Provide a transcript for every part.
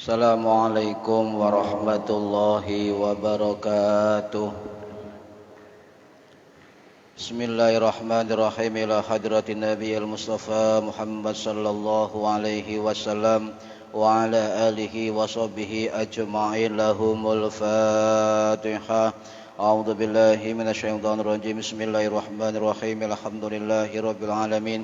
Assalamualaikum warahmatullahi wabarakatuh. Bismillahirrahmanirrahim. Ila hadratin Nabi al-Mustafa Muhammad sallallahu alaihi wasallam wa ala alihi wa sahbihi ajma'in. Lahumul Fatihah. A'udzu billahi minasyaitonir rajim. Bismillahirrahmanirrahim. Alhamdulillahi rabbil alamin.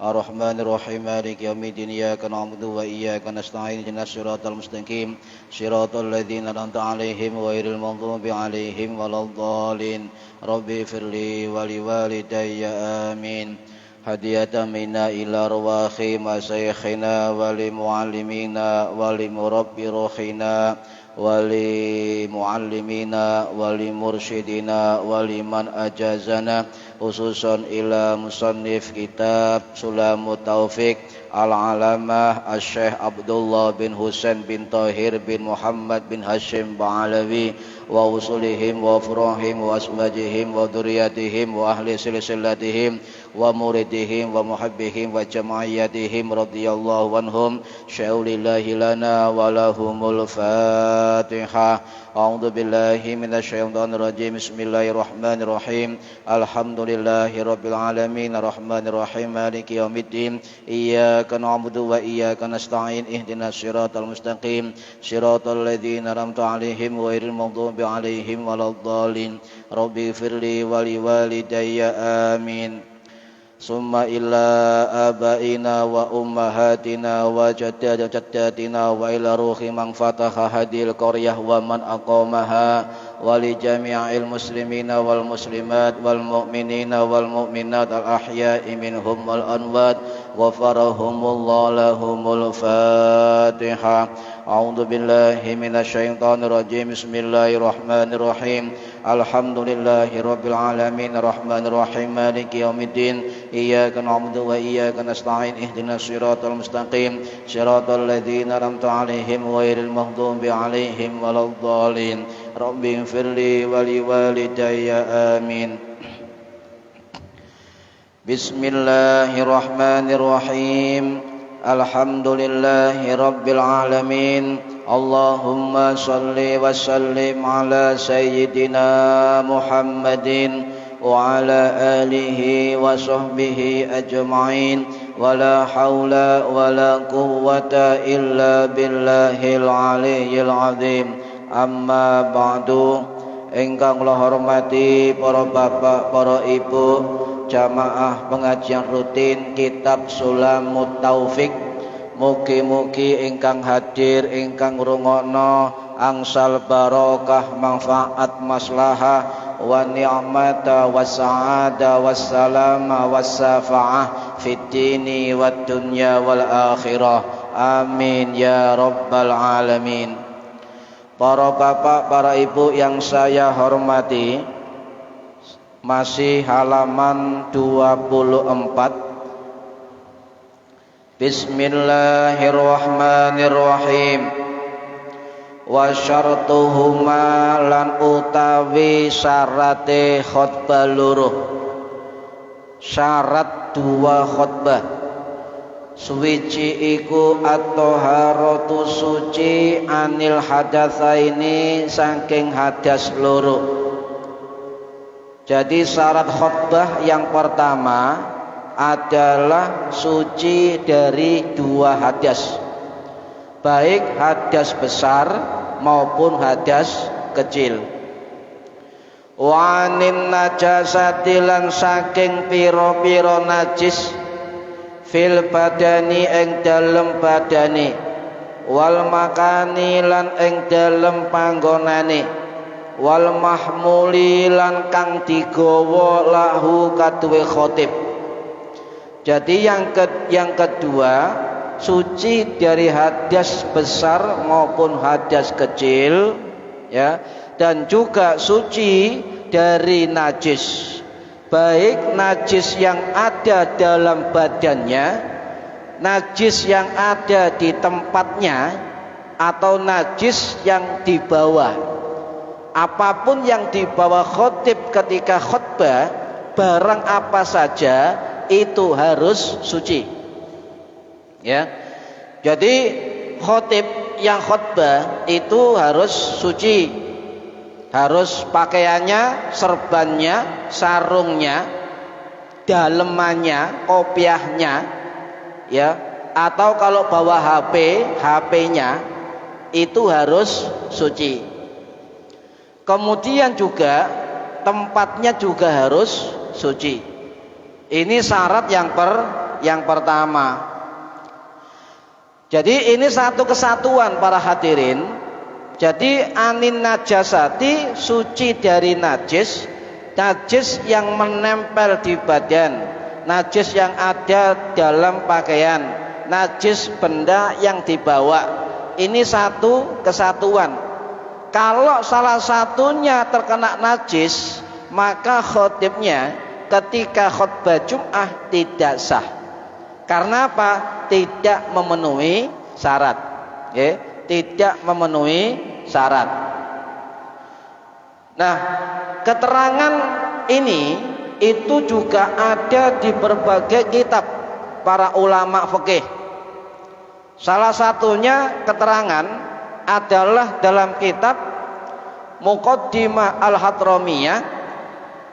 Ar-Rahmanir Rahim. Maliki yaumiddin. Iyyaka na'budu wa iyyaka nasta'in. Ihdinas siratal mustaqim. Siratal ladzina an'amta 'alaihim ghairil maghdubi 'alaihim waladdallin. Rabbi firli wa liwalidayya amin. Hadiyatan minna ila arwahi masyayikhina wa li muallimina wa li murabbi ruhina wa li muallimina wa li mursyidina wa liman ajazana, khususan ila musannif kitab Sulamut Taufiq al-alamah Asy-Syaikh Abdullah bin Husain bin Tahir bin Muhammad bin Hashim Ba'alawi wa usulihim wa furuhim wa asmajihim wa dzurriyyatihim wa ahli silsilatihim wa muridihim wa muhibbihim wa jama'iyatihim radhiyallahu anhum. Syaulillahi lana wa lahumul Fatihah. A'udzu billahi minasyaitonir rajim. Bismillahirrahmanirrahim. Alhamdulillahi rabbil alamin. Arrahmanir rahim. Maliki yaumiddin. Iyyaka na'budu wa iyyaka nasta'in. Ihdinas siratal mustaqim. Siratal ladzina an'amta 'alaihim ghairil maghdubi 'alaihim waladdallin. Rabbi firli wa liwalidayya amin. Summa ila abaina wa ummahatina wa jaddatina wa ila ruhi man fataha hadil qaryah wa man aqamaha wa li jami'il muslimina wal muslimat wal mu'minina wal mu'minat al ahya'i minhum wal anwat wa farahumullahu lahumul Fatihah. A'udzu billahi minasyaitonir rajim. Bismillahirrahmanirrahim. Alhamdulillahi rabbil alamin. Arrahmanir rahim. Maliki yaumiddin. Iyyaka na'budu wa iyyaka nasta'in. Ihdinas siratal mustaqim. Siratal ladzina an'amta 'alaihim ghairil maghdubi 'alaihim waladdallin. Rabbi ighfirli wa liwalidayya amin. Bismillahirrahmanirrahim. Alhamdulillahi rabbil alamin. Allahumma salli wa sallim ala sayyidina Muhammadin wa ala alihi wa sahbihi ajma'in. Wa la hawla wa la quwwata illa billahil aliyyil azim. Amma ba'du. Ingkang kula hormati para bapak, para ibu, jamaah pengajian rutin kitab Sulamut Taufiq. Mugi-mugi ingkang hadir, ingkang ngrungokno angsal barokah, manfaat, maslahah wa ni'mata wa sa'ada wa salama wa safa'ah fid dini wad dunya wal akhirah. Amin ya rabbal alamin. Para bapak, para ibu yang saya hormati, masih halaman 24. Bismillahirrahmanirrahim. Wa syartuhuma lan utawi syarate khutbah loro. Syarat dua khutbah. Suwiji iku at-thaharatu suci anil hadatsaini saking hadas loro. Jadi syarat khutbah yang pertama adalah suci dari dua hadas, baik hadas besar maupun hadas kecil. Wa anin najasati lan saking pira-pira najis fil badani ing dalem badane, wal makani lan ing dalem panggonane, wal mahmuli lan kang digawa lahu kaduwe khatib. Jadi yang kedua, suci dari hadas besar maupun hadas kecil, ya, dan juga suci dari najis, baik najis yang ada dalam badannya, najis yang ada di tempatnya, atau najis yang di bawah. Apapun yang dibawa khotib ketika khutbah, barang apa saja itu harus suci. Ya. Jadi khotib yang khutbah itu harus suci, harus pakaiannya, serbannya, sarungnya, dalemannya, kopiahnya, ya, atau kalau bawa HP-nya itu harus suci. Kemudian juga tempatnya juga harus suci. Ini syarat yang pertama. Jadi ini satu kesatuan para hadirin. Jadi anin najasati, suci dari najis, najis yang menempel di badan, najis yang ada dalam pakaian, najis benda yang dibawa. Ini satu kesatuan. Kalau salah satunya terkena najis, maka khotibnya ketika khutbah Jum'ah tidak sah. Karena apa? Tidak memenuhi syarat, ya? Tidak memenuhi syarat. Nah, keterangan ini itu juga ada di berbagai kitab para ulama fikih. Salah satunya keterangan adalah dalam kitab Muqaddimah Al-Hadramiyah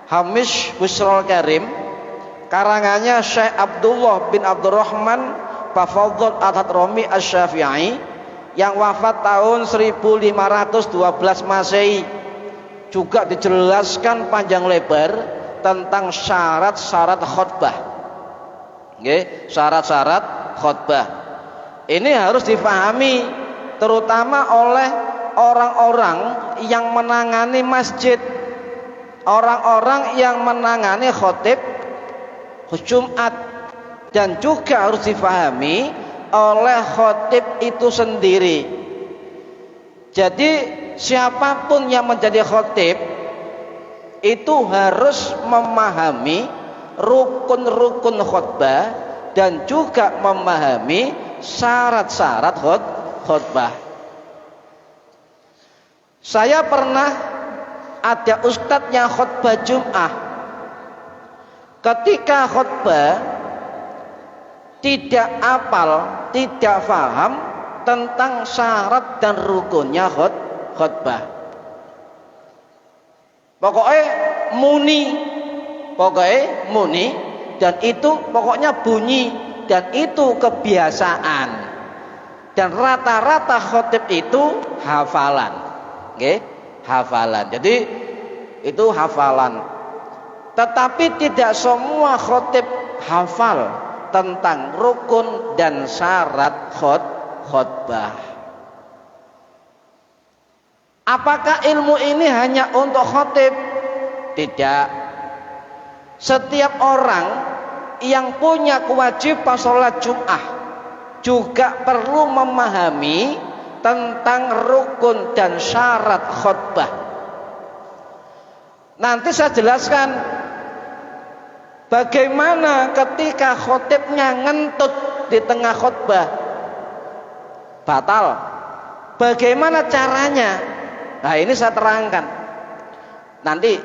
Hamish Busrul Karim, karangannya Syekh Abdullah bin Abdurrahman Bafadhol Al-Hadrami Asy-Syafi'i yang wafat tahun 1512 Masehi. Juga dijelaskan panjang lebar tentang syarat-syarat khutbah. Nggih, syarat-syarat khutbah. Ini harus difahami terutama oleh orang-orang yang menangani masjid, orang-orang yang menangani khotib Jumat, dan juga harus difahami oleh khotib itu sendiri. Jadi siapapun yang menjadi khotib itu harus memahami rukun-rukun khutbah dan juga memahami syarat-syarat khutbah. Saya pernah ada ustadz yang khutbah Jum'ah. Ketika khutbah tidak apal, tidak paham tentang syarat dan rukunnya khutbah. Pokoknya muni, dan itu pokoknya bunyi, dan itu kebiasaan. Dan rata-rata khotib itu hafalan, okay? Hafalan. Jadi itu hafalan. Tetapi tidak semua khotib hafal tentang rukun dan syarat khutbah. Apakah ilmu ini hanya untuk khotib? Tidak. Setiap orang yang punya kewajiban sholat Jum'ah juga perlu memahami tentang rukun dan syarat khutbah. Nanti saya jelaskan bagaimana ketika khotibnya ngentut di tengah khutbah, batal. Bagaimana caranya? Nah, ini saya terangkan. Nanti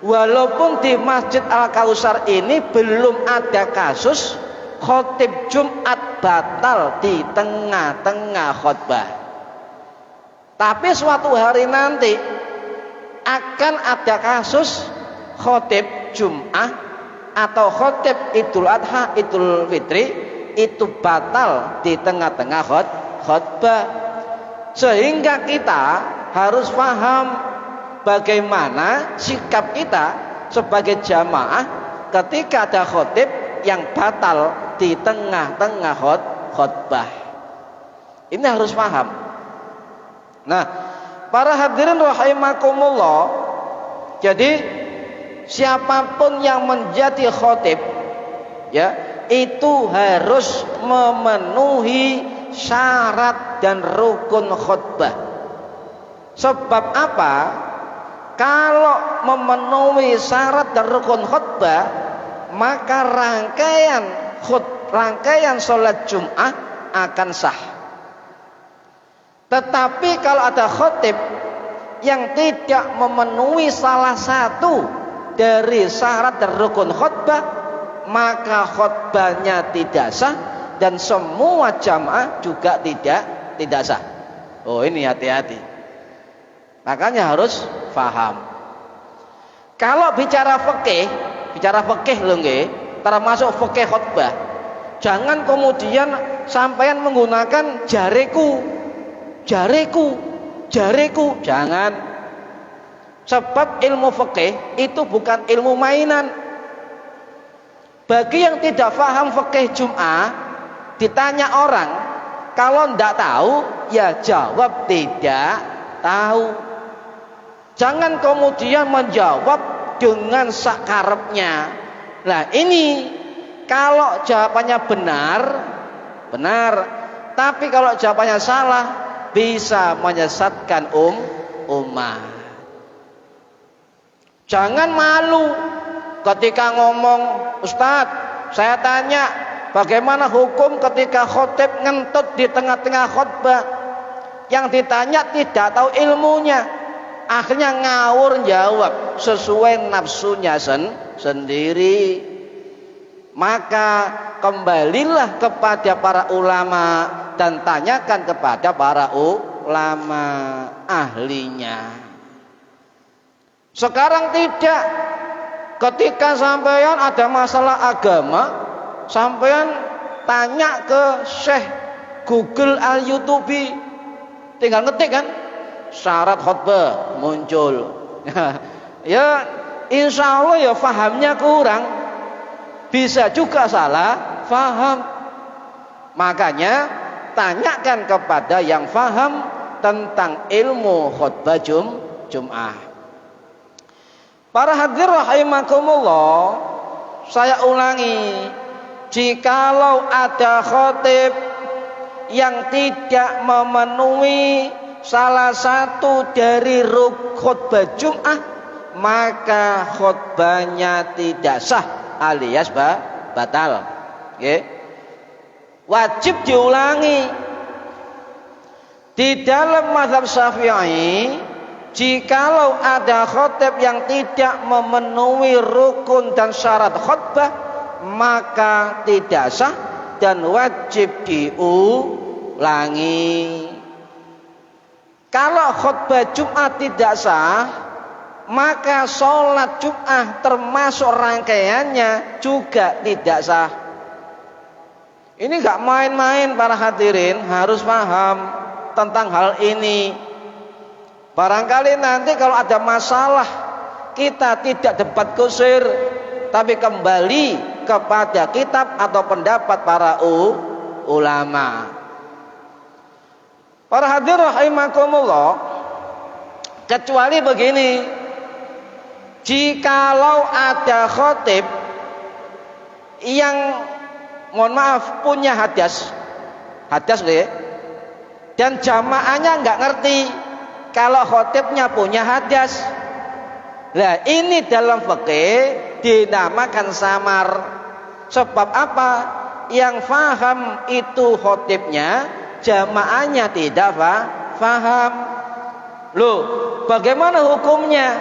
walaupun di Masjid Al-Kautsar ini belum ada kasus khotib Jumat batal di tengah-tengah khutbah, tapi suatu hari nanti akan ada kasus khotib Jum'ah atau khotib Idul Adha, Idul Fitri itu batal di tengah-tengah khutbah. Sehingga kita harus paham bagaimana sikap kita sebagai jamaah ketika ada khotib yang batal di tengah-tengah khutbah. Ini harus paham. Nah, para hadirin rahimakumullah, jadi siapapun yang menjadi khotib, ya, itu harus memenuhi syarat dan rukun khutbah. Sebab apa? Kalau memenuhi syarat dan rukun khutbah, maka rangkaian sholat Jum'ah akan sah. Tetapi kalau ada khotib yang tidak memenuhi salah satu dari syarat dan rukun khutbah, maka khutbahnya tidak sah dan semua jamaah juga tidak sah. Oh ini hati-hati. Makanya harus paham. Kalau bicara fikih lho nggih, termasuk fikih khutbah. Jangan kemudian sampean menggunakan jareku. Jangan. Sebab ilmu fikih itu bukan ilmu mainan. Bagi yang tidak paham fikih Jum'ah, ditanya orang, kalau tidak tahu, ya jawab tidak tahu. Jangan kemudian menjawab dengan sakarepnya. Nah ini kalau jawabannya benar. Tapi kalau jawabannya salah, bisa menyesatkan umat. Jangan malu ketika ngomong, Ustadz, saya tanya, bagaimana hukum ketika khotib ngentut di tengah-tengah khutbah? Yang ditanya tidak tahu ilmunya, akhirnya ngawur jawab sesuai nafsunya sendiri. Maka kembalilah kepada para ulama dan tanyakan kepada para ulama ahlinya. Sekarang tidak. Ketika sampean ada masalah agama, sampean tanya ke Syekh Google al-YouTube, tinggal ngetik kan, syarat khutbah muncul. Ya insya Allah ya fahamnya kurang, bisa juga salah faham. Makanya tanyakan kepada yang faham tentang ilmu khutbah Jum'ah. Para hadirin rahimakumullah, saya ulangi, jikalau ada khatib yang tidak memenuhi salah satu dari rukun khutbah Jum'ah, maka khutbahnya tidak sah alias batal. Okay. Wajib diulangi. Di dalam mazhab Syafi'i, jikalau ada khatib yang tidak memenuhi rukun dan syarat khutbah, maka tidak sah dan wajib diulangi. Kalau khutbah Jum'ah tidak sah, maka sholat Jum'ah termasuk rangkaiannya juga tidak sah. Ini gak main-main para hadirin, harus paham tentang hal ini. Barangkali nanti kalau ada masalah, kita tidak debat kusir, tapi kembali kepada kitab atau pendapat para ulama. Para hadirin rahimakumullah, kecuali begini, jikalau ada khatib yang mohon maaf punya hadas deh, dan jamaahnya nggak ngerti kalau khotibnya punya hadas. Nah ini dalam fikih dinamakan samar. Sebab apa? Yang faham itu khotibnya, jamaahnya tidak faham. Loh, bagaimana hukumnya?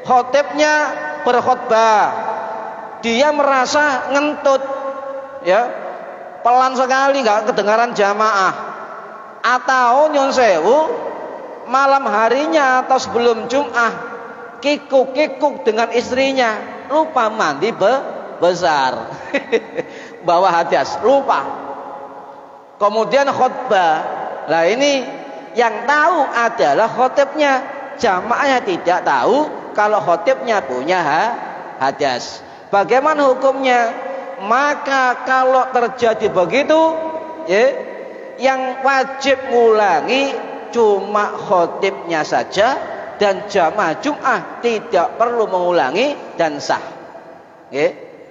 Khotibnya berkhutbah, dia merasa ngentut, ya pelan sekali, nggak kedengaran jamaah. Atau nyon sewu, malam harinya atau sebelum Jum'ah kikuk-kikuk dengan istrinya, lupa mandi besar bawa hadas, lupa. Kemudian khutbah. Nah ini yang tahu adalah khotibnya, jamaahnya tidak tahu kalau khotibnya punya hadas. Bagaimana hukumnya? Maka kalau terjadi begitu, ya, yang wajib ngulangi cuma khotibnya saja, dan jamaah Jum'ah tidak perlu mengulangi dan sah.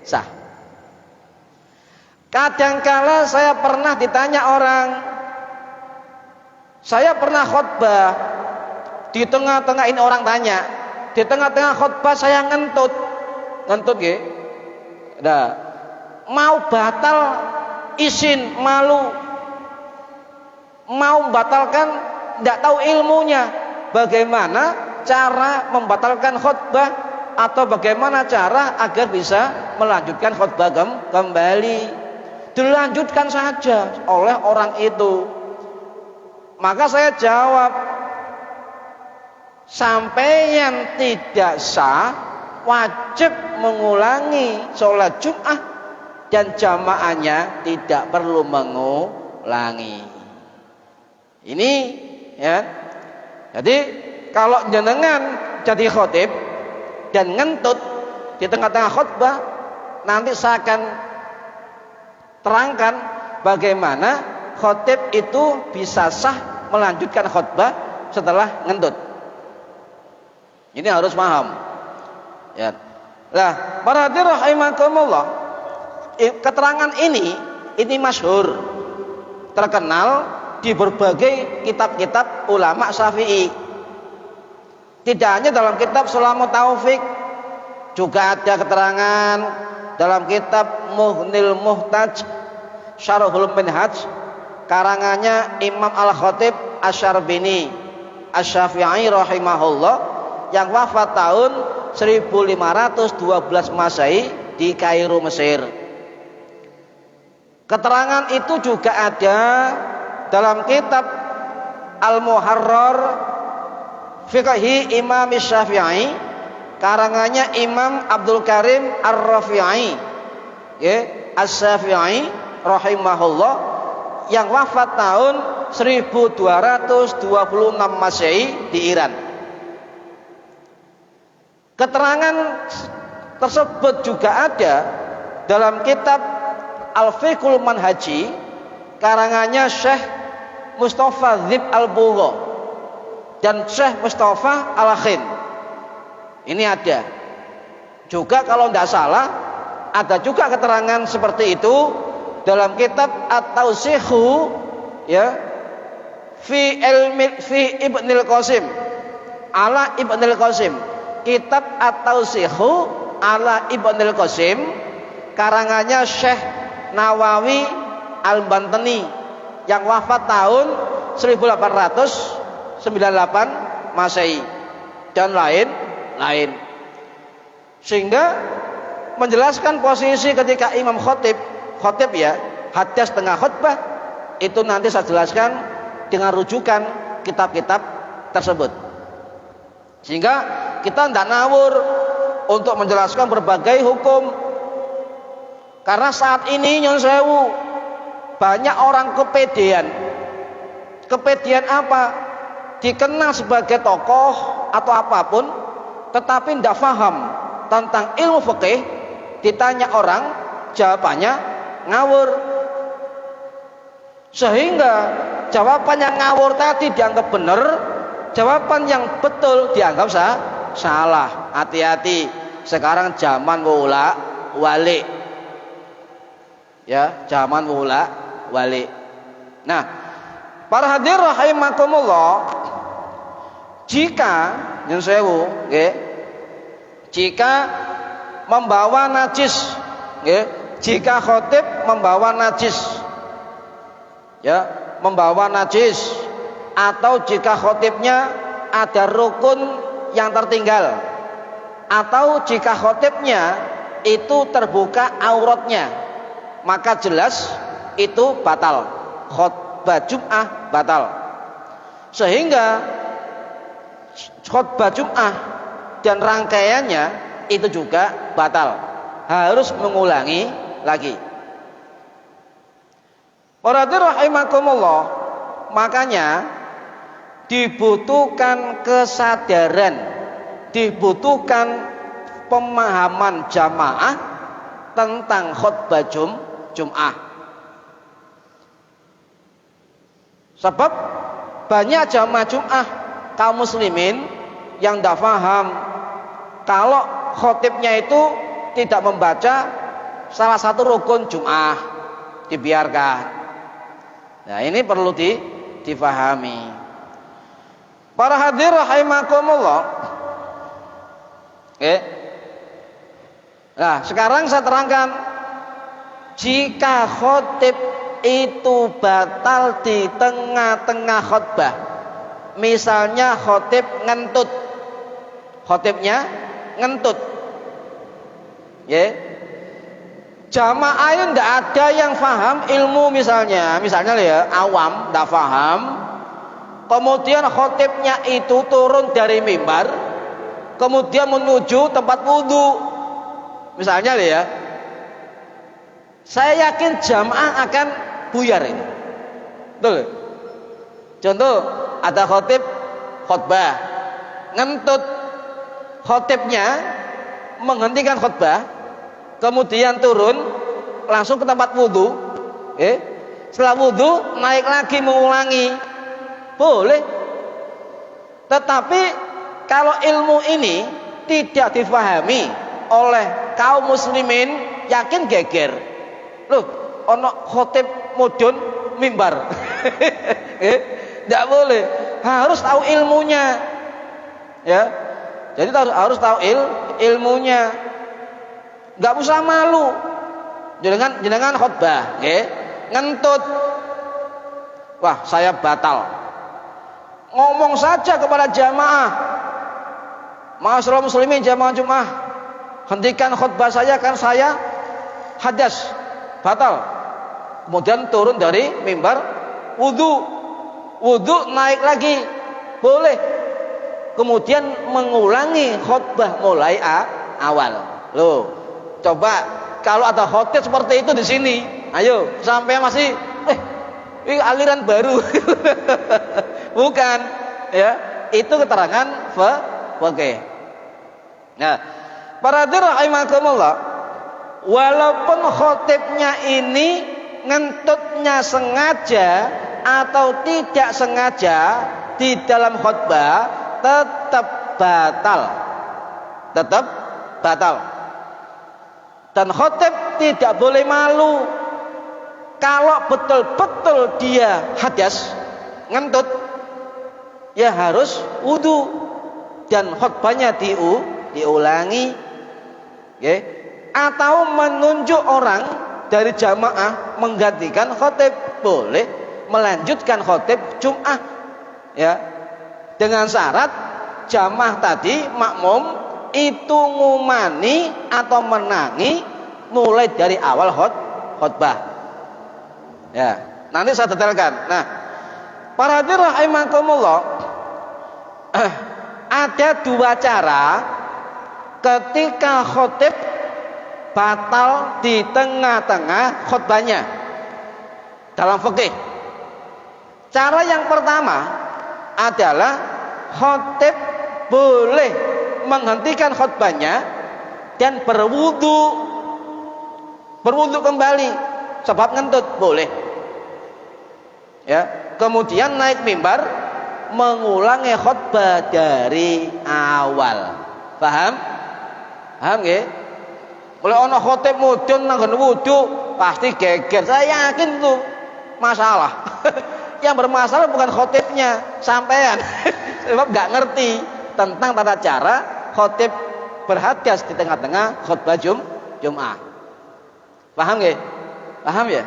Sah. Kadangkala saya pernah ditanya orang, saya pernah khutbah, di tengah-tengah ini orang tanya, di tengah-tengah khutbah saya ngentut nggih. Nah, mau batal izin, malu, mau membatalkan, tidak tahu ilmunya, bagaimana cara membatalkan khutbah atau bagaimana cara agar bisa melanjutkan khutbah kembali. Dilanjutkan saja oleh orang itu. Maka saya jawab, sampeyan tidak sah, wajib mengulangi sholat Jum'ah dan jamaahnya tidak perlu mengulangi. Ini ya. Jadi kalau jenengan jadi khotib dan ngentut di tengah-tengah khutbah, nanti saya akan terangkan bagaimana khotib itu bisa sah melanjutkan khutbah setelah ngentut. Ini harus paham. Ya. Nah, para hadirin rahimakumullah, keterangan ini masyhur, terkenal di berbagai kitab-kitab ulama Syafi'i. Tidak hanya dalam kitab Sulamut Taufik, juga ada keterangan dalam kitab Muhnil Muhtaj Syarhul Minhaj karangannya Imam Al-Khatib Asy-Syarbini Asy-Syafi'i rahimahullah yang wafat tahun 1512 Masehi di Kairo, Mesir. Keterangan itu juga ada dalam kitab Al-Muharrar Fiqhi Imam Syafi'i karangannya Imam Abdul Karim Ar-Rafi'i ya, As-Syafi'i rahimahullah yang wafat tahun 1226 Masehi di Iran. Keterangan tersebut juga ada dalam kitab Al-Fiqhul Manhaji karangannya Syekh Mustafa Dzib Al-Bugha dan Syekh Mustafa Al-Khin. Ini ada. Juga kalau tidak salah ada juga keterangan seperti itu dalam kitab At-Tawsikhu ya fi Ibnil Qasim ala Ibnil Qasim, kitab At-Tawsikhu ala Ibnil Qasim karangannya Syekh Nawawi Al-Bantani yang wafat tahun 1898 Masehi dan lain-lain. Sehingga menjelaskan posisi ketika imam khotib ya, hadas tengah khutbah itu nanti saya jelaskan dengan rujukan kitab-kitab tersebut. Sehingga kita tidak ngawur untuk menjelaskan berbagai hukum. Karena saat ini nyon sewu banyak orang kepedean. Kepedean apa? Dikenal sebagai tokoh atau apapun, tetapi tidak paham tentang ilmu fikih. Ditanya orang, jawabannya ngawur. Sehingga jawaban yang ngawur tadi dianggap benar, jawaban yang betul dianggap salah. Hati-hati, sekarang zaman wala-wali. Ya, zaman wala-wali. Nah, para hadirin rahimakumullah, jika nyun sewu nggih, jika membawa najis nggih, jika khotib membawa najis ya, membawa najis, atau jika khotibnya ada rukun yang tertinggal, atau jika khotibnya itu terbuka auratnya, maka jelas itu batal, khutbah Jum'ah batal. Sehingga khutbah Jum'ah dan rangkaiannya itu juga batal, harus mengulangi lagi. Para rahimakumullah, makanya dibutuhkan kesadaran, dibutuhkan pemahaman jamaah tentang khutbah Jum'ah. Sebab banyak jamaah Jum'ah kaum muslimin yang tidak paham kalau khotibnya itu tidak membaca salah satu rukun Jum'ah, dibiarkan. Nah, ini perlu difahami. Para hadirin rahimakumullah. Nah, sekarang saya terangkan, jika khotib itu batal di tengah-tengah khutbah, misalnya khotib ngentut, khotibnya ngentut, ya, jamaah itu tidak ada yang faham ilmu, misalnya ya awam tidak faham, kemudian khotibnya itu turun dari mimbar, kemudian menuju tempat wudhu. Misalnya ya, saya yakin jamaah akan buyar ini. Betul? Contoh, ada khotbah, ngentut, khotibnya menghentikan khutbah, kemudian turun langsung ke tempat wudhu. Setelah wudhu naik lagi mengulangi, boleh. Tetapi kalau ilmu ini tidak difahami oleh kaum muslimin, yakin geger. Loh, ono khotib mudun mimbar. Tidak boleh, harus tahu ilmunya. Ya, jadi harus tahu ilmunya. Nggak usah malu. Jenengan khutbah, ngentut. Wah, saya batal. Ngomong saja kepada jamaah, Ma'asyiral muslimin jamaah Jumat, hentikan khutbah saya kan saya hadas, batal. Kemudian turun dari mimbar, wudhu naik lagi, boleh. Kemudian mengulangi khutbah mulai awal. Loh, coba kalau ada khotib seperti itu di sini, ayo sampai masih ini aliran baru. Bukan, ya, itu keterangan fikih. Nah, para hadirin rahimakumullah, walaupun khotibnya ini ngentutnya sengaja atau tidak sengaja di dalam khutbah, tetap batal. Dan khotib tidak boleh malu kalau betul-betul dia hadas, ngentut, ya harus wudu dan khutbahnya diulangi, ya. Atau menunjuk orang dari jamaah menggantikan khotib, boleh melanjutkan khotib Jum'ah, ya, dengan syarat jamaah tadi makmum itu ngumani atau menangi mulai dari awal khutbah. Ya, nanti saya detailkan. Nah, para hadirin rahimakumullah, ada dua cara ketika khotib batal di tengah-tengah khutbahnya dalam fikih. Cara yang pertama adalah khotib boleh menghentikan khutbahnya dan berwudu kembali sebab ngentut, boleh, ya. Kemudian naik mimbar mengulangi khutbah dari awal. Paham nggih? Oleh ana khotib mudun nang wudu pasti geger, saya yakin itu masalah. Yang bermasalah bukan khotibnya, sampean. Sebab nggak ngerti tentang tata cara khotib berhadas di tengah-tengah khutbah Jum'ah. Paham nggih? Paham ya?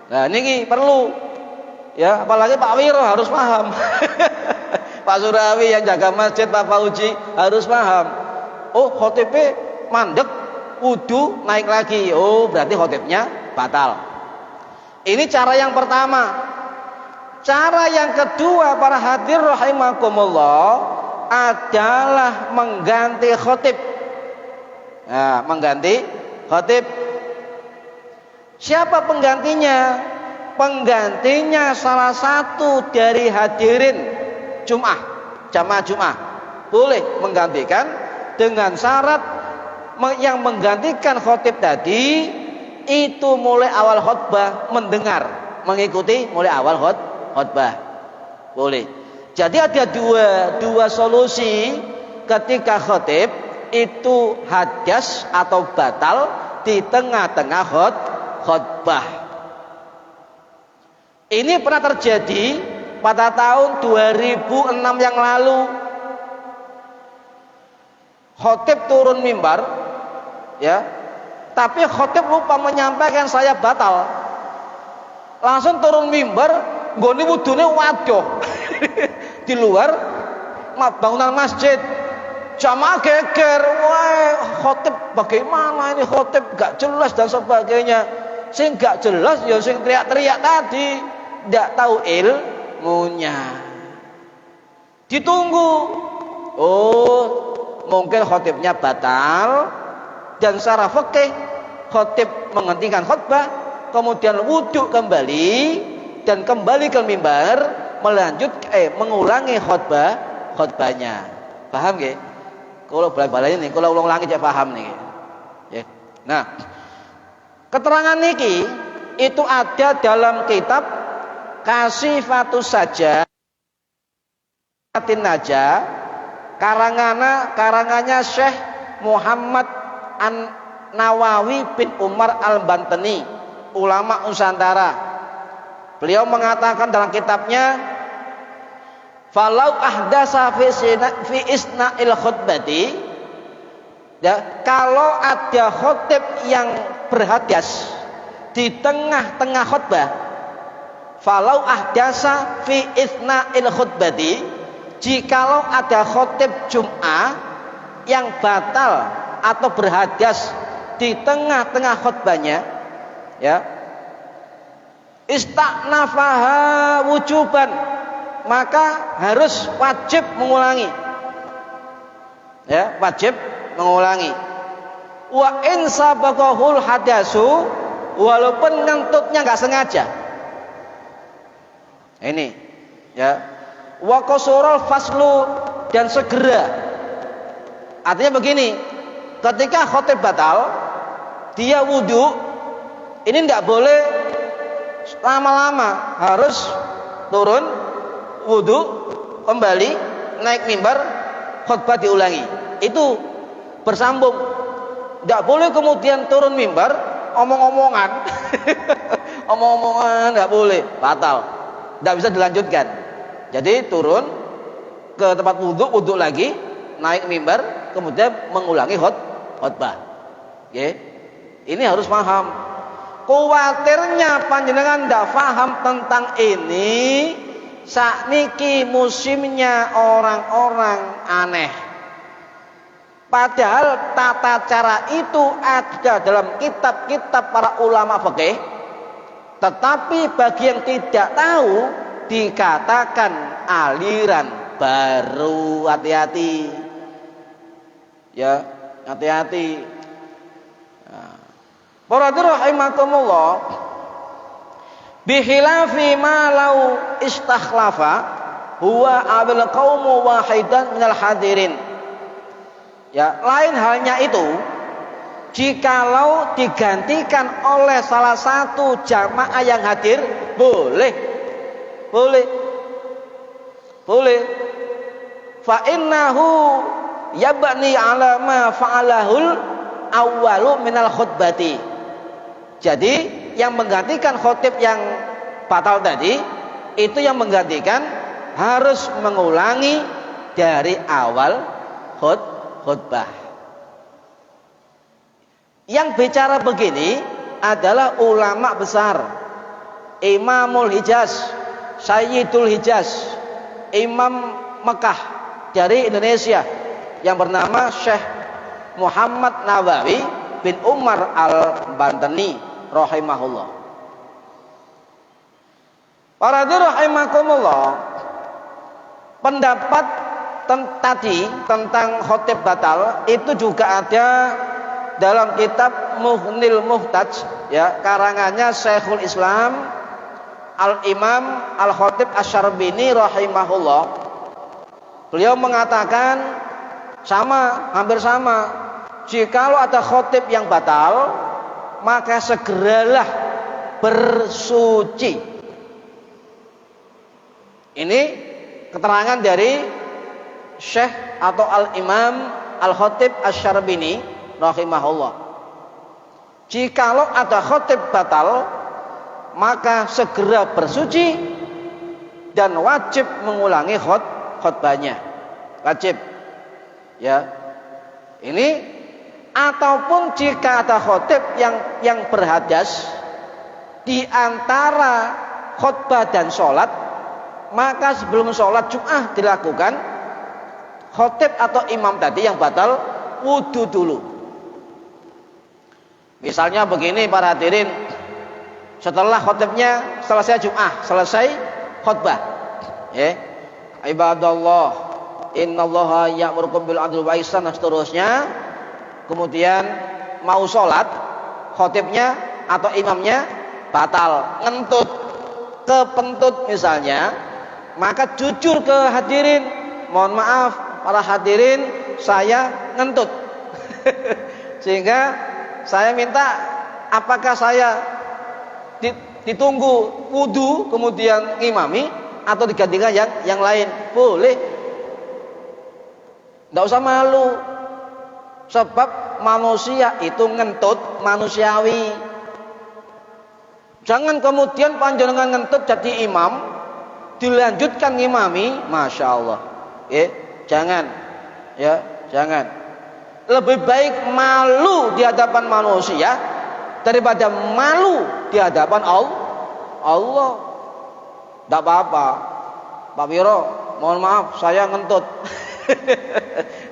Nah, ini perlu, ya, apalagi Pak Wiro harus paham. Pak Surawi yang jaga masjid, Pak Fauji harus paham. Oh, khotibnya mandek, wudu naik lagi. Oh, berarti khotibnya batal. Ini cara yang pertama. Cara yang kedua, para hadir rahimakumullah, adalah mengganti khotib. Nah, mengganti khotib. Siapa penggantinya? Penggantinya salah satu dari hadirin jamaah Jum'ah. Boleh menggantikan dengan syarat yang menggantikan khotib tadi itu mulai awal khutbah mendengar, mengikuti mulai awal khutbah. Boleh. Jadi ada dua solusi ketika khotib itu hadas atau batal di tengah-tengah khutbah. Ini pernah terjadi pada tahun 2006 yang lalu. Khotib turun mimbar, ya, tapi khotib lupa menyampaikan saya batal. Langsung turun mimbar, nggone wudune waduh. Di luar bangunan masjid, jamaah geger, wah khotib bagaimana ini, khotib gak jelas dan sebagainya. Sing gak jelas ya sing teriak-teriak tadi, tidak tahu ilmunya. Ditunggu. Oh, mungkin khotibnya batal dan secara fikih khotib menghentikan khutbah, kemudian wudhu kembali dan kembali ke mimbar mengulangi khutbahnya. Paham nggih? Kalau balik-balik ini, kalau ulang-ulangi aja paham nih. Ya. Nah, keterangan niki itu ada dalam kitab Kasifatus Saja Naja karangannya Syekh Muhammad Nawawi bin Umar Al-Bantani, ulama Nusantara. Beliau mengatakan dalam kitabnya, falau ahdasa fi isna'il khutbati, ya, kalau ada khotib yang berhadas di tengah-tengah khutbah, falau ahdasa fi isna'il khutbati, jikalau ada khotib Jum'ah yang batal atau berhadas di tengah-tengah khutbahnya, ya, ista'nafaha wujuban, maka harus wajib mengulangi, ya, wajib mengulangi. Wa in sabaqahul hadasu, walaupun ngentutnya nggak sengaja. Ini, ya. Wa qasural faslu, dan segera. Artinya begini, ketika khotib batal, dia wudhu, ini tidak boleh lama-lama, harus turun wudhu, kembali naik mimbar, khutbah diulangi. Itu bersambung. Tidak boleh kemudian turun mimbar omong-omongan. Omong-omongan tidak boleh, batal, tidak bisa dilanjutkan. Jadi turun ke tempat wudhu lagi, naik mimbar, kemudian mengulangi khutbah. Okay. Ini harus paham. Kuwatirnya panjenengan tidak paham tentang ini, sakniki musimnya orang-orang aneh. Padahal tata cara itu ada dalam kitab-kitab para ulama fikih, tetapi bagi yang tidak tahu dikatakan aliran baru. Hati-hati, ya, hati-hati. Para rahimakumullah, bihilafi ma lau istakhlafa huwa abil qaumu wahidan minal hadirin. Ya, lain halnya itu jikalau digantikan oleh salah satu jamaah yang hadir, boleh. Fa innahu yabni ala ma fa'alahul awwalu minal khutbati. Jadi yang menggantikan khotib yang batal tadi, itu yang menggantikan harus mengulangi dari awal khutbah. Yang bicara begini adalah ulama besar, Imamul Hijaz, Sayyidul Hijaz, Imam Mekah dari Indonesia, yang bernama Syekh Muhammad Nawawi bin Umar Al-Bantani rahimahullah. Para rahimakumullah, pendapat tadi tentang khotib batal itu juga ada dalam kitab Muhnil Muhtaj, ya, karangannya Syekhul Islam Al-Imam Al-Khatib Asy-Syarbini rahimahullah. Beliau mengatakan hampir sama. Jikalau ada khotib yang batal, maka segeralah bersuci. Ini keterangan dari Syekh atau Al-Imam Al-Khatib Asy-Syarbini rahimahullah. Jikalau ada khotib batal, maka segera bersuci dan wajib mengulangi khutbahnya. Wajib, ya. Ini ataupun jika ada khotib yang berhadas di antara khutbah dan sholat, maka sebelum sholat Jum'ah dilakukan, khotib atau imam tadi yang batal wudhu dulu. Misalnya begini para hadirin, setelah khotibnya selesai Jum'ah, selesai khutbah, ya, ibadallah, innallaha ya'murukum bil adli wa ihsan dan seterusnya. Kemudian mau sholat, khotibnya atau imamnya batal, ngentut, kepentut misalnya, maka jujur ke hadirin, mohon maaf para hadirin, saya ngentut. Sehingga saya minta, apakah saya ditunggu wudu kemudian ngimami atau digantikan yang lain? Boleh, nggak usah malu, sebab manusia itu ngentut manusiawi. Jangan kemudian panjenengan ngentut jadi imam, dilanjutkan ngimami, masya Allah, jangan, jangan. Lebih baik malu di hadapan manusia daripada malu di hadapan Allah. Tidak apa-apa, Pak Wiro, mohon maaf saya ngentut.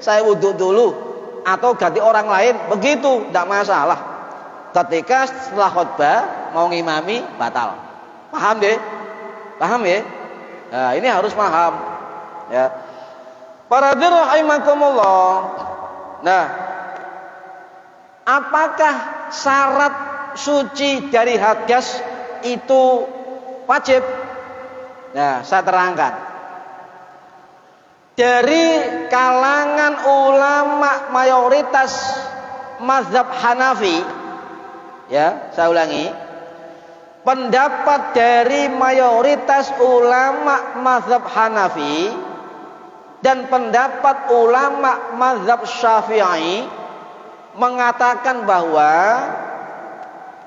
Saya wudhu dulu atau ganti orang lain, begitu tidak masalah. Ketika setelah khutbah mau ngimami batal. Paham deh? Paham ya? Nah, ini harus paham ya. Para hadirin rahimakumullah. Nah, apakah syarat suci dari hadas itu wajib? Nah, saya terangkan. Dari kalangan ulama mayoritas mazhab Hanafi, ya, saya ulangi, pendapat dari mayoritas ulama mazhab Hanafi dan pendapat ulama mazhab Syafi'i mengatakan bahwa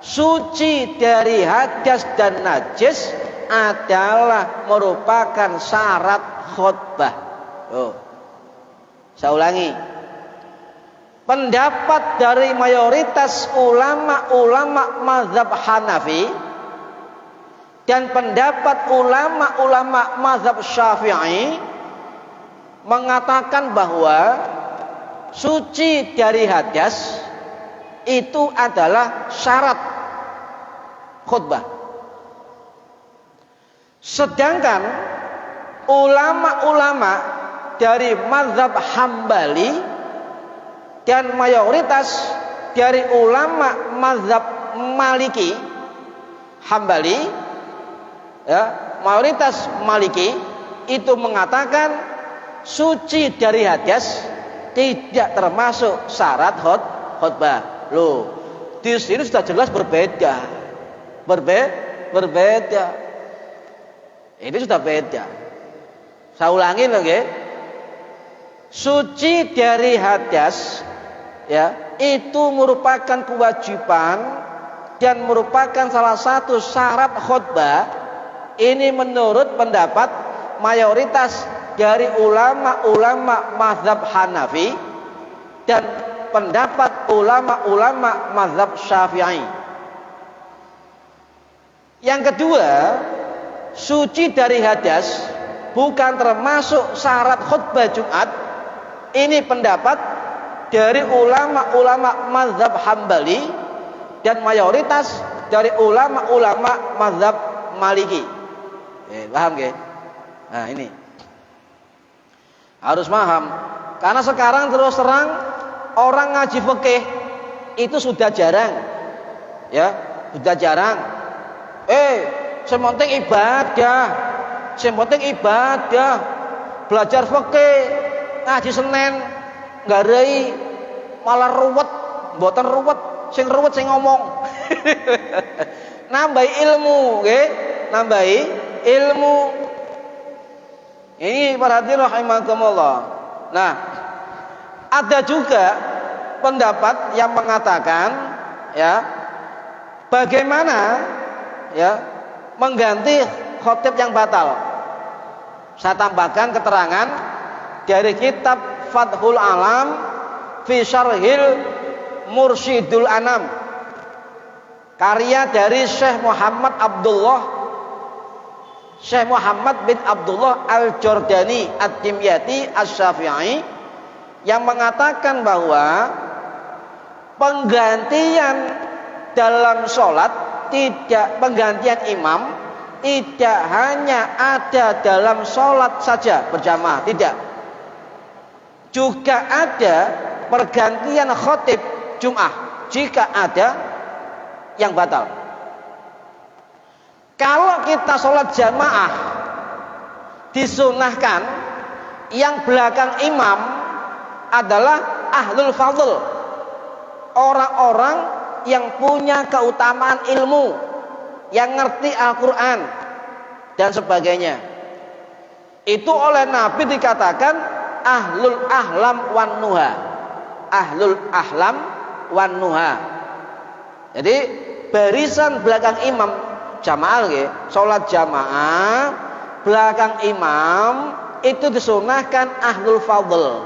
suci dari hadas dan najis adalah merupakan syarat khutbah. Saya ulangi, pendapat dari mayoritas ulama-ulama mazhab Hanafi dan pendapat ulama-ulama mazhab Syafi'i mengatakan bahwa suci dari hadas itu adalah syarat khutbah. Sedangkan ulama-ulama dari mazhab Hambali dan mayoritas dari ulama mazhab Maliki Hambali, ya, mayoritas Maliki itu mengatakan suci dari hadas tidak termasuk syarat khutbah. Loh, di sini sudah jelas berbeda. Berbeda. Ini sudah beda. Saya ulangi lagi. Suci dari hadas, ya, itu merupakan kewajiban dan merupakan salah satu syarat khutbah. Ini menurut pendapat mayoritas dari ulama-ulama mazhab Hanafi dan pendapat ulama-ulama mazhab Syafi'i. Yang kedua, suci dari hadas bukan termasuk syarat khutbah Jumat. Ini pendapat dari ulama-ulama mazhab Hambali dan mayoritas dari ulama-ulama mazhab Maliki. Paham gak? Nah, ini harus paham. Karena sekarang terus terang orang ngaji fikih itu sudah jarang. Ya, sudah jarang. Sementing ibadah. Sementing ibadah. Belajar fikih ngaji Senin nggarai malah ruwet, mboten ruwet, sing ruwet sing ngomong. Nambahi ilmu, nggih, nambahi ilmu. Ini para hadirin rahimakumullah. Nah, ada juga pendapat yang mengatakan, ya, bagaimana, ya, mengganti khotib yang batal. Saya tambahkan keterangan dari kitab Fathul Alam fi Syarhil Mursyidul Anam, karya dari Syekh Muhammad bin Abdullah Al-Jordani Ad-Dimyati Asy-Syafi'i, yang mengatakan bahwa penggantian dalam sholat penggantian imam tidak hanya ada dalam sholat saja berjamaah, tidak. Juga ada pergantian khotib Jum'ah jika ada yang batal. Kalau kita sholat jamaah disunahkan yang belakang imam adalah ahlul fadl, orang-orang yang punya keutamaan ilmu, yang ngerti Al-Quran dan sebagainya. Itu oleh Nabi dikatakan ahlul ahlam wan nuha, ahlul ahlam wan nuha. Jadi barisan belakang imam jamaah, sholat jamaah belakang imam itu disunahkan ahlul fadl,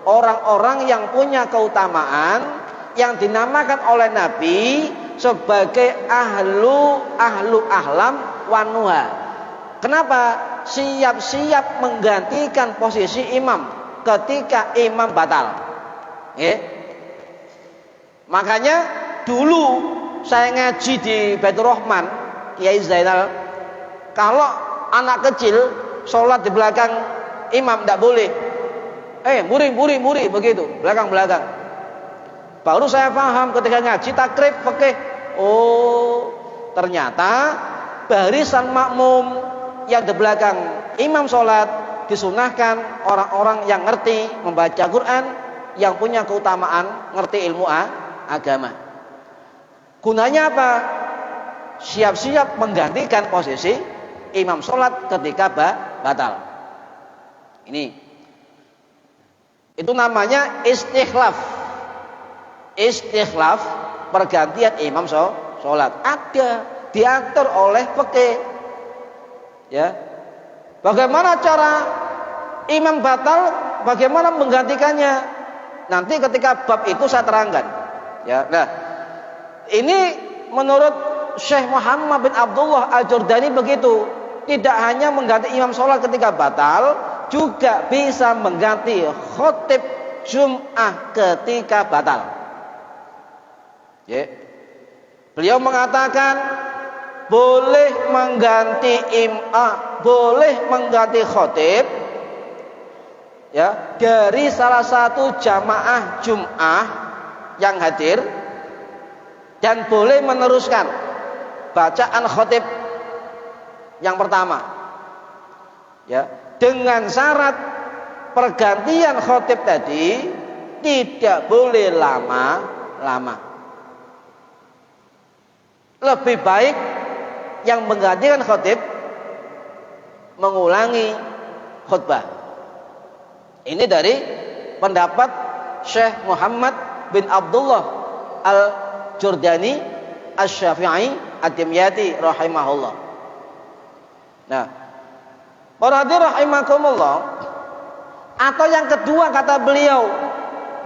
orang-orang yang punya keutamaan, yang dinamakan oleh Nabi sebagai ahlu ahlam wanuha. Kenapa? Siap-siap menggantikan posisi imam ketika imam batal. Makanya dulu saya ngaji di Baitur Rahman Kiai Zainal, kalau anak kecil sholat di belakang imam tidak boleh. Muri begitu, belakang. Baru saya paham ketika ngaji takrib fikih. Oh, ternyata barisan makmum yang di belakang imam sholat disunahkan orang-orang yang ngerti membaca Quran, yang punya keutamaan ngerti ilmu agama. Gunanya apa? Siap-siap menggantikan posisi imam sholat ketika batal. Itu namanya istikhlaf, pergantian imam sholat. Ada, diatur oleh fikih. Ya, bagaimana cara imam batal, bagaimana menggantikannya? Nanti ketika bab itu saya terangkan. Ya, nah ini menurut Syekh Muhammad bin Abdullah Al-Jurdani begitu. Tidak hanya mengganti imam sholat ketika batal, juga bisa mengganti khotib Jum'ah ketika batal. Ya. Beliau mengatakan boleh mengganti khotib, ya, dari salah satu jamaah Jum'ah yang hadir, dan boleh meneruskan bacaan khotib yang pertama, ya, dengan syarat pergantian khotib tadi tidak boleh lama-lama. Lebih baik yang menggantikan khotib mengulangi khutbah. Ini dari pendapat Syekh Muhammad bin Abdullah Al-Jurdani Asy-Syafi'i Ad-Dimyati rahimahullah. Nah, para hadirin rahimakumullah, atau yang kedua kata beliau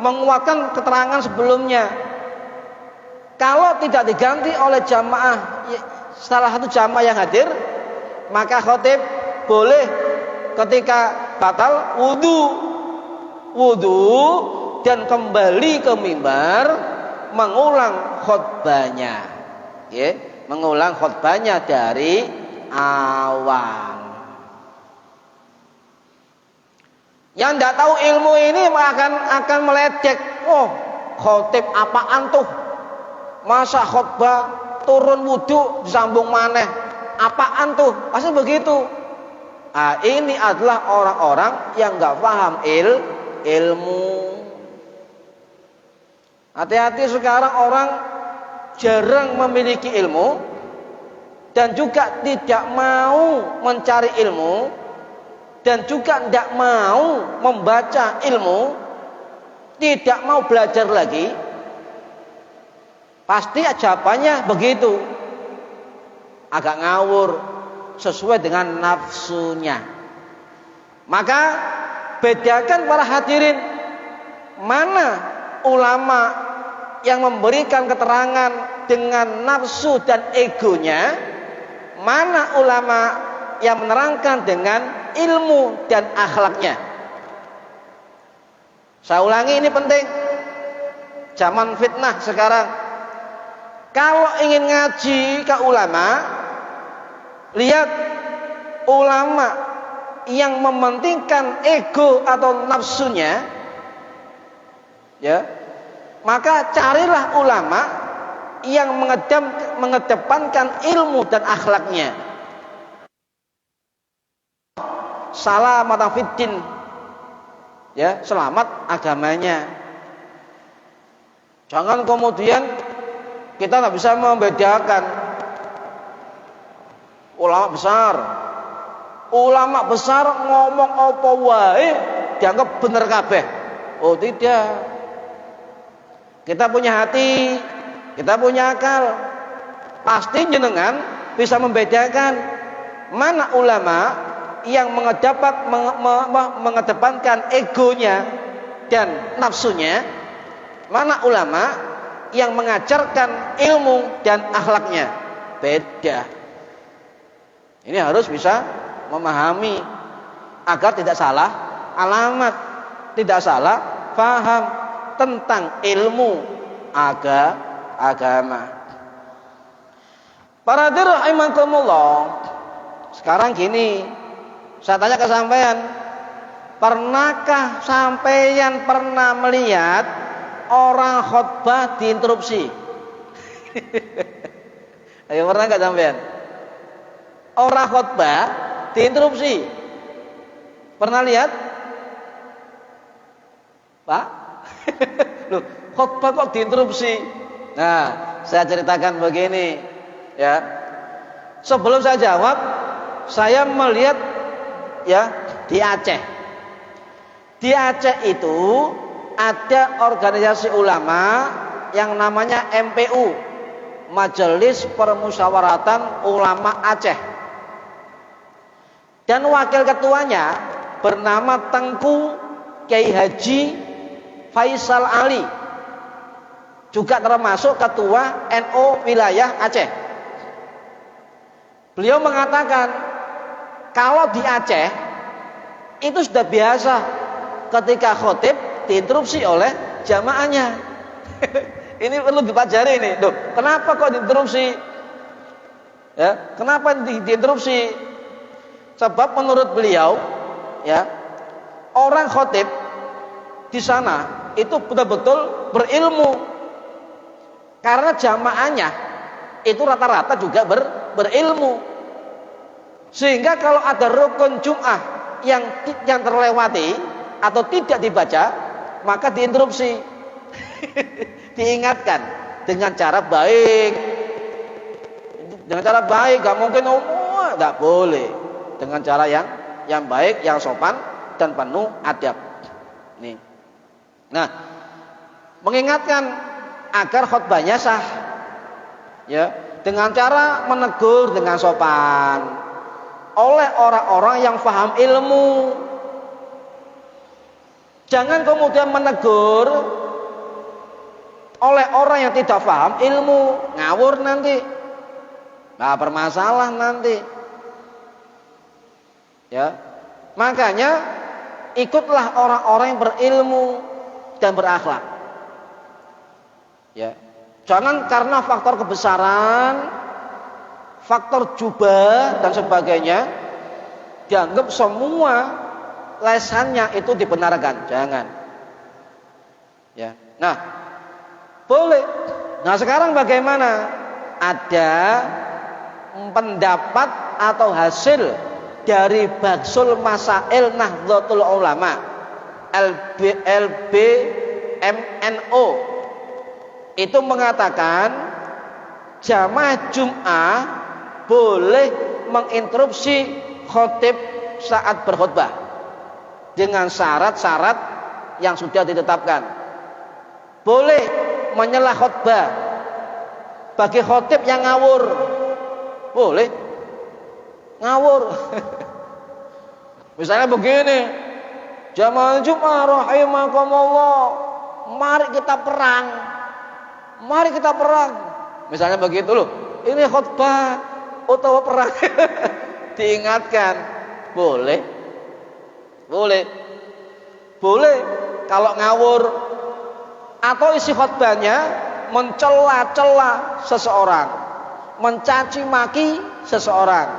menguatkan keterangan sebelumnya, kalau tidak diganti oleh jamaah, salah satu jamaah yang hadir, maka khotib boleh ketika batal wudu dan kembali ke mimbar mengulang khutbahnya, ya, mengulang khutbahnya dari awal. Yang tidak tahu ilmu ini akan meledek. Oh, khotib apaan tuh? Masa khutbah turun wudu disambung maneh? Apaan tuh? Pasti begitu. Nah, ini adalah orang-orang yang nggak paham ilmu. Hati-hati sekarang orang jarang memiliki ilmu dan juga tidak mau mencari ilmu dan juga tidak mau membaca ilmu, tidak mau belajar lagi. Pasti jawabannya begitu, agak ngawur, sesuai dengan nafsunya. Maka bedakan para hadirin, mana ulama yang memberikan keterangan dengan nafsu dan egonya, mana ulama yang menerangkan dengan ilmu dan akhlaknya. Saya ulangi, ini penting. Zaman fitnah sekarang, kalau ingin ngaji ke ulama, Lihat ulama yang mementingkan ego atau nafsunya, ya, maka carilah ulama yang mengedepankan ilmu dan akhlaknya. Salamatan fiddin, ya, selamat agamanya. Jangan kemudian kita nggak bisa membedakan ulama besar ngomong apa wae dianggap bener kabeh. Oh tidak. Kita punya hati, kita punya akal. Pasti jenengan bisa membedakan mana ulama yang mengedepankan egonya dan nafsunya, mana ulama yang mengajarkan ilmu dan akhlaknya. Beda. Ini harus bisa memahami agar tidak salah alamat, tidak salah paham tentang ilmu agama. Para rahimakumullah. Sekarang gini, saya tanya ke sampean, pernahkah sampean pernah melihat orang khutbah diinterupsi? Ayo, pernah nggak sampean? Orang khutbah diinterupsi. Pernah lihat? Pak? Loh, khutbah kok diinterupsi? Nah, saya ceritakan begini, ya. Sebelum saya jawab, saya melihat, ya, di Aceh. Di Aceh itu ada organisasi ulama yang namanya MPU, Majelis Permusyawaratan Ulama Aceh. Dan wakil ketuanya bernama Tengku Kiai Haji Faisal Ali, juga termasuk ketua NU wilayah Aceh. Beliau mengatakan kalau di Aceh itu sudah biasa ketika khotib diinterupsi oleh jamaahnya. Ini perlu dipelajari ini. Duh, kenapa kok diinterupsi? Ya, kenapa diinterupsi? Sebab menurut beliau, ya, orang khotib di sana itu betul-betul berilmu, karena jamaahnya itu rata-rata juga berilmu, sehingga kalau ada rukun Jum'ah yang terlewati atau tidak dibaca, maka diinterupsi. Diingatkan dengan cara baik, gak mungkin gak boleh. Dengan cara yang baik, yang sopan dan penuh adab. Nih. Nah, mengingatkan agar khutbahnya sah, ya, dengan cara menegur dengan sopan oleh orang-orang yang paham ilmu. Jangan kemudian menegur oleh orang yang tidak paham ilmu, ngawur nanti, nah bermasalah nanti. Ya, makanya ikutlah orang-orang yang berilmu dan berakhlak. Ya, jangan karena faktor kebesaran, faktor jubah dan sebagainya dianggap semua lesannya itu dibenarkan. Jangan. Ya, nah boleh. Nah sekarang bagaimana? Ada pendapat atau hasil dari Bagsul Masail Nahdlatul Ulama LBMNO itu mengatakan jamaah Jum'ah boleh menginterupsi khotib saat berkhutbah dengan syarat-syarat yang sudah ditetapkan. Boleh menyela khutbah bagi khotib yang ngawur, boleh ngawur. Misalnya begini, jamaah Jum'ah rahimakumullah, mari kita perang, mari kita perang. Misalnya begitu loh, ini khutbah utawa perang. Diingatkan, boleh, boleh, boleh kalau ngawur atau isi khutbahnya mencela-cela seseorang, mencaci maki seseorang,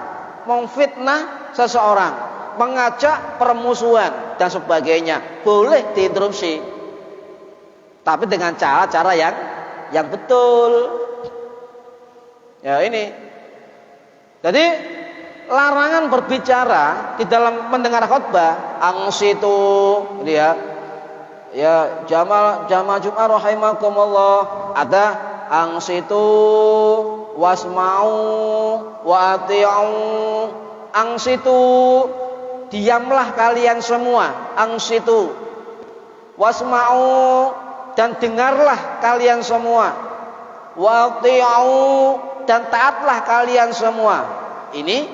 memfitnah seseorang, mengajak permusuhan dan sebagainya, boleh diinterupsi. Tapi dengan cara-cara yang betul. Ya ini. Jadi larangan berbicara di dalam mendengar khutbah, angsitu dia. Ya, jamaah Jumat rahimakumullah, ada angsitu wasma'u wa ati'u. Angsitu, diamlah kalian semua, angsitu. Wasma'u, dan dengarlah kalian semua. Wa ati'u, dan taatlah kalian semua. Ini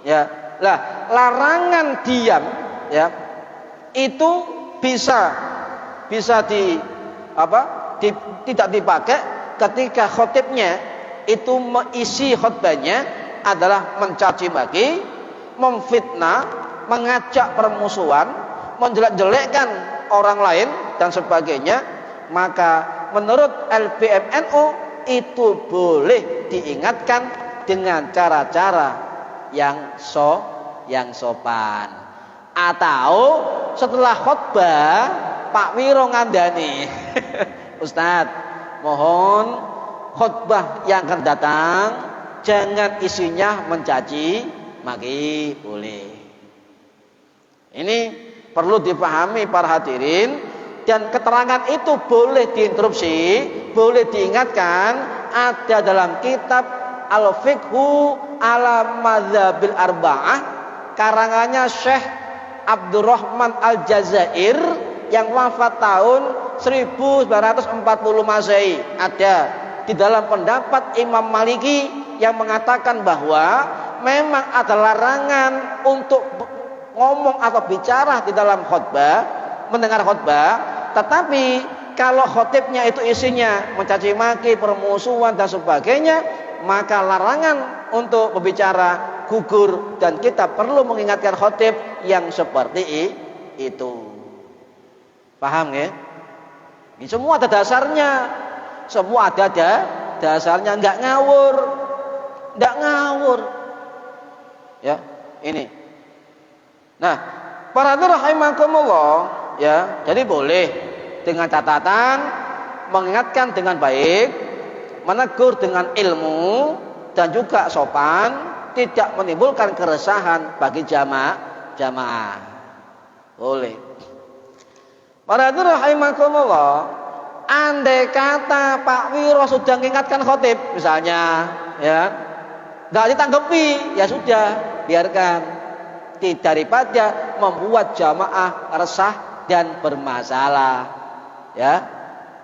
ya, lah larangan diam ya itu bisa tidak dipakai ketika khotibnya itu isi khutbahnya adalah mencaci maki, memfitnah, mengajak permusuhan, menjelek-jelekkan orang lain dan sebagainya. Maka menurut LPMNU itu boleh diingatkan dengan cara-cara yang sopan. Atau setelah khutbah Pak Wiro ngandani, Ustadz, mohon khutbah yang akan datang jangan isinya mencaci maki, boleh. Ini perlu dipahami para hadirin, dan keterangan itu boleh diinterupsi, boleh diingatkan, ada dalam kitab Al-Fiqhu ala Madzabil Arba'ah karangannya Syekh Abdurrahman Al-Jazair yang wafat tahun 1940 Masehi. Ada di dalam pendapat Imam Maliki yang mengatakan bahwa memang ada larangan untuk ngomong atau bicara di dalam khutbah, mendengar khutbah, tetapi kalau khutibnya itu isinya mencaci maki, permusuhan dan sebagainya, maka larangan untuk berbicara gugur, dan kita perlu mengingatkan khutib yang seperti itu. Paham ya? Ini semua ada dasarnya. Semua ada dasarnya, enggak ngawur. Ya, ini. Nah, para rahimakumullah, ya, jadi boleh dengan catatan mengingatkan dengan baik, menegur dengan ilmu dan juga sopan, tidak menimbulkan keresahan bagi jamaah. Boleh. Para rahimakumullah, andai kata Pak Wiro sudah mengingatkan khotib misalnya, ya, enggak ditanggapi, ya sudah, biarkan. Daripada membuat jamaah resah dan bermasalah. Ya.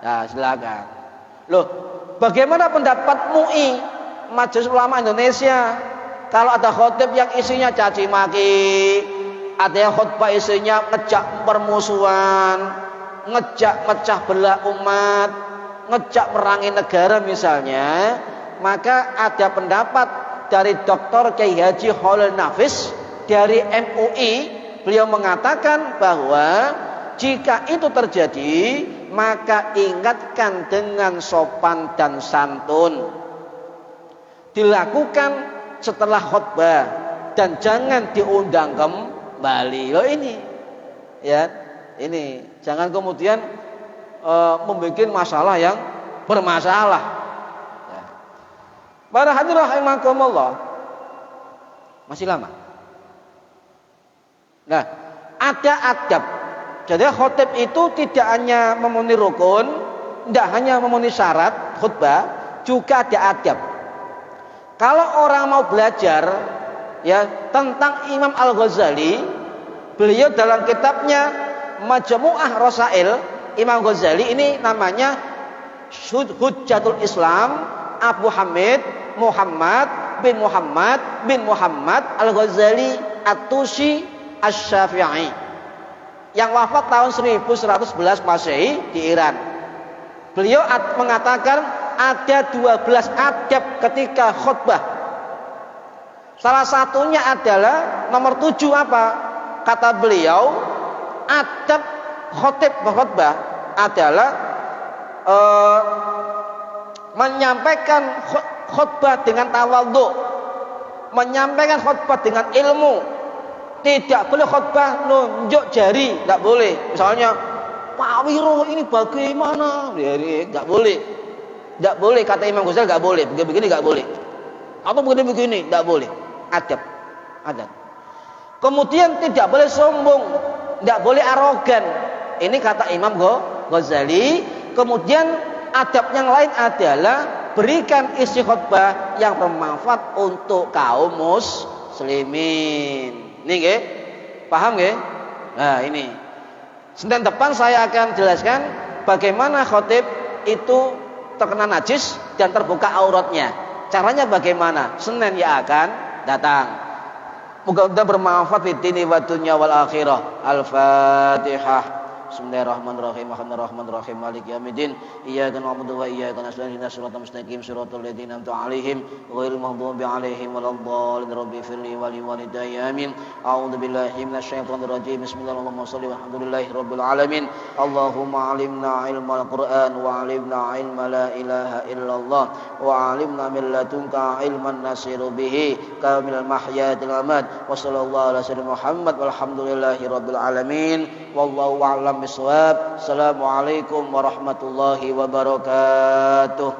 Nah, silakan. Loh, bagaimana pendapat MUI, Majelis Ulama Indonesia, kalau ada khotib yang isinya caci maki, ada yang khutbah isinya ngejak permusuhan, ngejak mecah belah umat, ngejak merangi negara misalnya, maka ada pendapat dari Dr. Kiai Haji Khalil Nafis dari MUI, beliau mengatakan bahwa jika itu terjadi, maka ingatkan dengan sopan dan santun. Dilakukan setelah khutbah dan jangan diundang kembali. Loh ini, ya, ini jangan kemudian membuat masalah yang bermasalah. Ya. Para hadirin rahimakumullah, masih lama. Nah, ada adab. Jadi khotib itu tidak hanya memenuhi rukun, tidak hanya memenuhi syarat khutbah, juga ada adab. Kalau orang mau belajar ya tentang Imam Al-Ghazali, beliau dalam kitabnya Majmu'ah Rasail, Imam Ghazali ini namanya Hujjatul Islam Abu Hamid Muhammad bin Muhammad Al-Ghazali At-Tusi Asy-Syafi'i yang wafat tahun 1111 Masehi di Iran. Beliau mengatakan ada 12 adab ketika khutbah. Salah satunya adalah nomor 7 apa? Kata beliau, adab khutib berkhutbah adalah menyampaikan khutbah dengan tawadhu, menyampaikan khutbah dengan ilmu. Tidak boleh khutbah nunjuk jari, tidak boleh. Misalnya, Pak Wiro ini bagaimana? Tidak boleh. Tidak boleh, kata Imam Ghazali tidak boleh. Begini tidak boleh. Atau begini tidak boleh. Adab. Kemudian tidak boleh sombong, tidak boleh arogan. Ini kata Imam Ghazali. Kemudian adab yang lain adalah berikan isi khutbah yang bermanfaat untuk kaum muslimin. Ini nggih? Paham nggih? Nah, ini. Senin depan saya akan jelaskan bagaimana khotib itu terkena najis dan terbuka auratnya. Caranya bagaimana? Senin yang akan datang. Moga-moga bermanfaat di dini wa dunya wal akhirah. Al-Fatihah. Bismillahirrahmanirrahim. Alhamdulillahirrahmanirrahim. Maliki yaumiddin. Iyyaka na'budu wa iyyaka nasta'in. Ihdinas siratal mustaqim. Siratal ladzina an'amta 'alaihim ghairil maghdubi 'alaihim waladdallin. Rabbighfirli wa li walidayya. Amin. A'udzu billahi minasyaitonir rajim. Bismillahirrahmanirrahim. Walhamdulillahirabbil alamin. Allahumma 'allimna 'ilmal Qur'an wa 'allimna 'ilma la ilaha illallah wa 'allimna min ladunka 'ilman nasiru bihi kamil mahyatil amad. Wa sallallahu ala sayyidina Muhammad walhamdulillahirabbil alamin. Wallahu a'lam bisawab. Assalamualaikum warahmatullahi wabarakatuh.